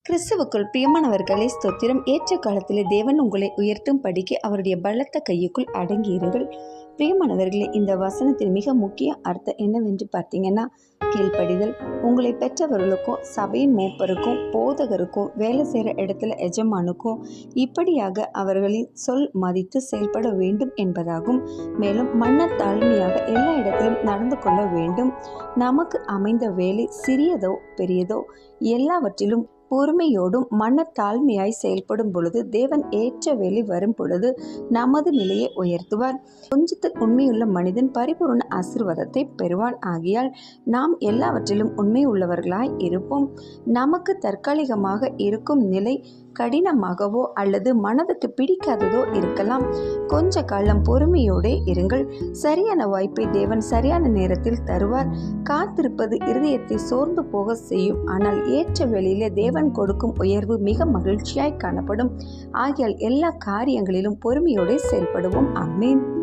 கிறிஸ்துவுக்குள் பிரியமானவர்களே, ஸ்தோத்திரம். ஏற்ற காலத்திலே தேவன் உங்களை உயர்த்தும் படிக்கு அவருடைய பலத்த கையுக்குள் அடங்கியிருங்கள். பிரியமானவர்களே, இந்த வசனத்தின் மிக முக்கிய அர்த்தம் என்னவென்று பார்த்தீங்கன்னா, கீழ்ப்படிதல். உங்களை பெற்றவர்களுக்கும் சபையின் மூப்பருக்கும் போதகருக்கும் வேலை செய்கிற இடத்துல எஜமானுக்கும் இப்படியாக அவர்களின் சொல் மதித்து செயல்பட வேண்டும் என்பதாகும். மேலும் மனத்தாழ்மையாக எல்லா இடத்திலும் நடந்து கொள்ள வேண்டும். நமக்கு அமைந்த வேலை சிறியதோ பெரியதோ எல்லாவற்றிலும் பொறுமையோடும் மனத்தாழ்மையாய் செயல்படும் பொழுது தேவன் ஏற்ற வேலை வரும் பொழுது நமது நிலையை உயர்த்துவார். கொஞ்சத்தில் உண்மையுள்ள மனிதன் பரிபூர்ண ஆசீர்வாதத்தை பெறுவான். ஆகியால் நாம் எல்லாவற்றிலும் உண்மை உள்ளவர்களாய் இருப்போம். நமக்கு தற்காலிகமாக இருக்கும் நிலை கடினமாகவோ அல்லது மனதுக்கு பிடிக்காததோ இருக்கலாம். கொஞ்ச காலம் பொறுமையோடே இருங்கள். சரியான வாய்ப்பை தேவன் சரியான நேரத்தில் தருவார். காத்திருப்பது இருதயத்தை சோர்ந்து போக செய்யும். ஆனால் ஏற்ற வேளையிலே தேவன் கொடுக்கும் உயர்வு மிக மகிழ்ச்சியாய் காணப்படும். ஆகியால் எல்லா காரியங்களிலும் பொறுமையோடே செயல்படுவோம். ஆமென்.